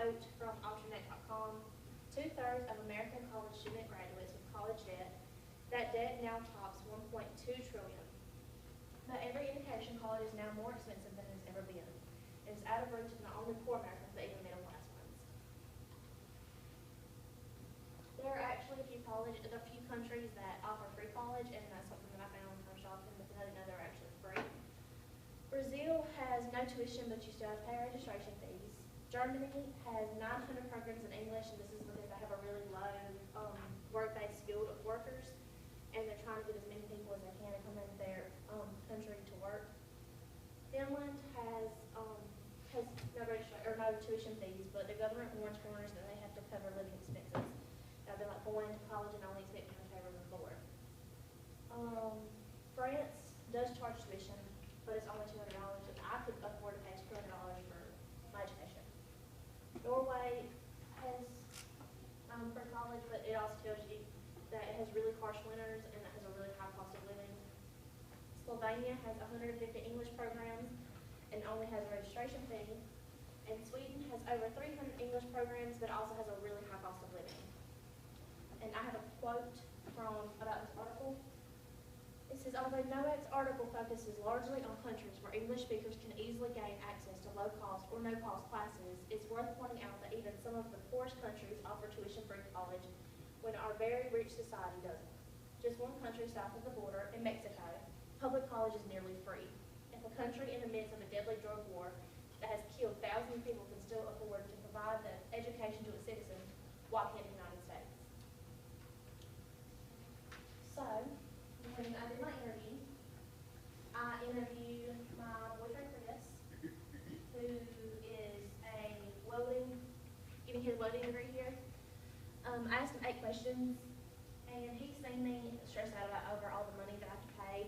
quote from alternate.com. 2/3 of American college student graduates with college debt. That debt now tops 1.2 trillion. By every indication, college is now more expensive than it's ever been. It is out of reach of not only poor Americans, but even middle class ones. There are actually a few countries that offer free college, and that's something that I found first often because I didn't know they were actually free. Brazil has no tuition, but you still have to pay registration fees. Germany has 900 programs in English, and this is because they have a really low work-based skilled workers, and they're trying to get as many people as they can to come into their country to work. Finland has no tuition fees, but the government warns foreigners that they have to cover living expenses. They're like going to college and only expecting to pay the board. France does charge tuition, but it's only $200, and I could afford to pay $200 for my education. Norway has for college, but it also tells you that it has really harsh winters and that has a really high cost of living. Slovenia has 150 English programs and only has a registration fee. And Sweden has over 300 English programs, but also has a really high cost of living. And I have a quote about this article. It says, although NOAC's article focuses largely on countries where English speakers can easily gain access to low-cost or no-cost classes, it's worth pointing out that even some of the poorest countries offer tuition-free college when our very rich society doesn't. Just one country south of the border, in Mexico, public college is nearly free. If a country in the midst of a deadly drug war that has killed thousands of people can still afford to provide the education to its citizens, why can't the United States? So, when I did my interview, I interviewed my boyfriend Chris, who is getting his welding degree here. I asked him 8 questions, and he's seen me stressed out over all the money that I have to pay,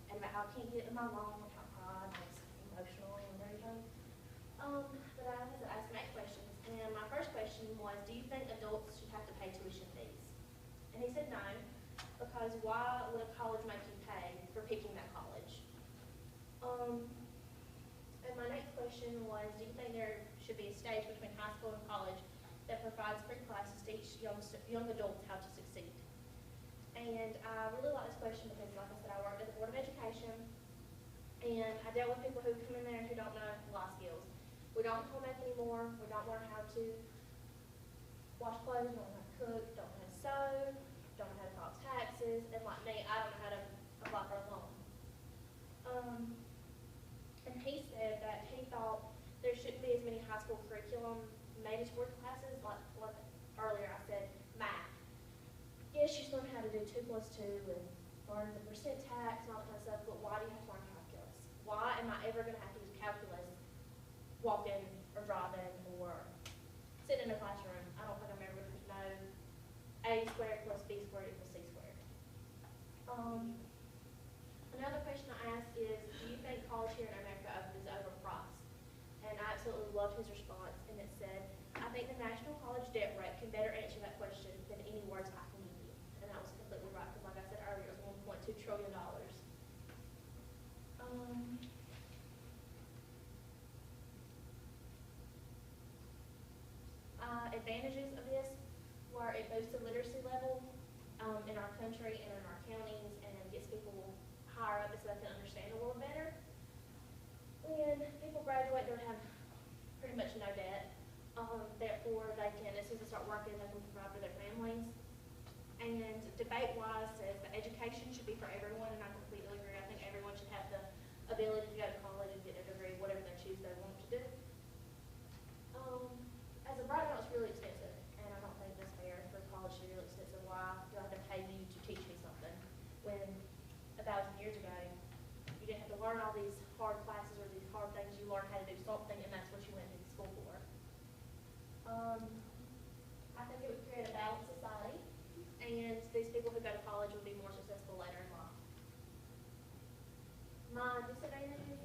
and about how I can't get in my loan, how I was emotional and everything. But I asked him 8 questions, and my first question was, do you think adults should have to pay tuition fees? And he said no, because why would a college make you pay for picking that college? And my next question was, do you think there should be a stage between high school and college that provides free classes to teach young adults how to succeed? And I really like this question because, like I said, I worked at the Board of Education, and I dealt with people who come in there who don't know life skills. We don't home ec anymore. We don't learn how to wash clothes, don't know how to cook, don't know how to sew, don't know how to file taxes, and like me, I don't know how to apply for a loan. And he said that he thought there shouldn't be as many high school curriculum mandatory classes, like earlier I said, math. Yes, you learn how to do 2 + 2 and learn the percent tax and all that kind of stuff, but why do you have to learn calculus? Why am I ever going to have to use calculus walking or driving or sitting in a classroom? I don't think I'm ever going to know A² + B² = C². Another question I asked is, do you think college here in America is overpriced? And I absolutely loved his response, and it said, I think the national college debt rate can better answer that question than any words I can give you. And that was completely right, because like I said earlier, it was $1.2 trillion. Advantages of this were it boosted literacy level in our country and in our counties, and gets people higher up so they can understand the world better. When people graduate, they're going to have pretty much no debt. Therefore, they can, as soon as they start working, they can provide for their families. And debate-wise says that education should be for everyone, and I completely agree. I think everyone should have the ability to go to college and get a degree, whatever they choose they want to do. As of right now, it's really expensive, and I don't think that's fair for college to be really expensive. Why do I have to pay you to teach me something when 1,000 years ago you didn't have to learn all these hard classes or these hard things? You learned how to do something, and that's what you went to school for. I think it would create a balanced society, and these people who go to college will be more successful later in life. My disadvantages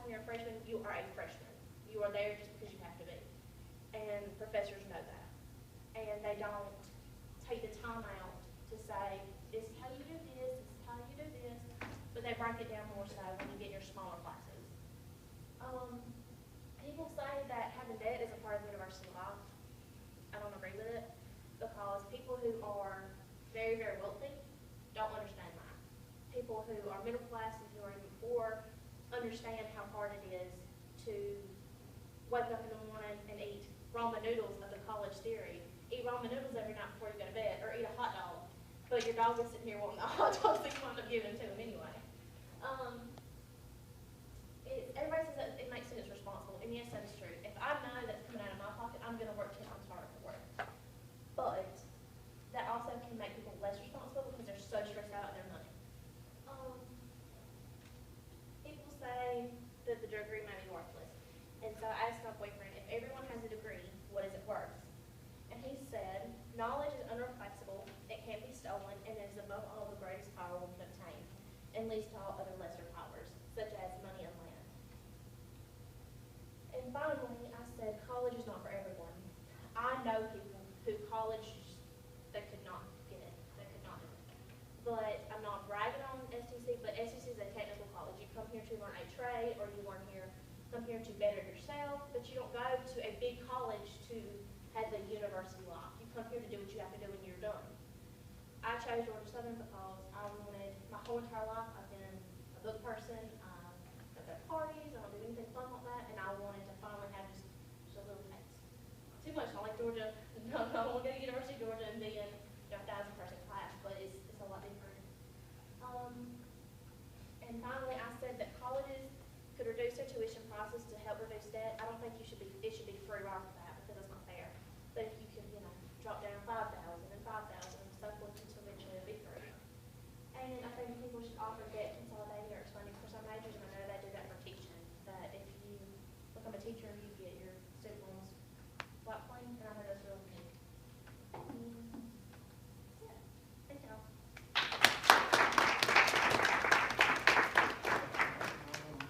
when you're a freshman, you are a freshman. You are there just because you have to be. And professors know that. And they don't take the time out to say, this is how you do this is how you do this. But they break it down more so when you get your smaller classes. People say that having debt is a part of university life. I don't agree with it because people who are very, very wealthy don't understand that. People who are middle class and who are even poor understand how hard it is to wake up in the morning and eat ramen noodles of the college theory. Eat ramen noodles every night before you go to bed, or eat a hot dog. But your dog is sitting here wanting the hot dogs that you wind up giving to him anyway. Everybody says that it makes sense responsible, and yes, that is true. If I know that's coming out of my pocket, I'm going to work 10 times harder for it. But that also can make people less responsible because they're so stressed out in their money. People say that the degree may be worthless. And so I asked my boyfriend, if everyone has a degree, what is it worth? And he said, knowledge is unreplaceable, it can't be stolen, and it is above all the greatest power we can obtain, and leads to all other lesser powers, such as money and land. And finally, I said, college is not for everyone. I know people who college, they could not get it. They could not do it. But I'm not bragging on STC, but STC is a technical college. You come here to learn a trade, or you come here to better yourself, but you don't go to a big college to have the university life. You come here to do what you have to do when you're done. I chose Georgia Southern because I wanted, my whole entire life, I've been a book person, I go to parties, I don't do anything fun like that, and I wanted to finally have just a little taste. Too much, I like Georgia. No, I want to go to University of Georgia and be in a 1,000-person class, but it's a lot different. And finally, I said that colleges could reduce their tuition prices to help reduce debt. I don't think it should be free right off the bat because it's not fair. But if you could, drop down 5,000 and 5,000 and so forth until eventually it'll be free. And I think people should offer debt to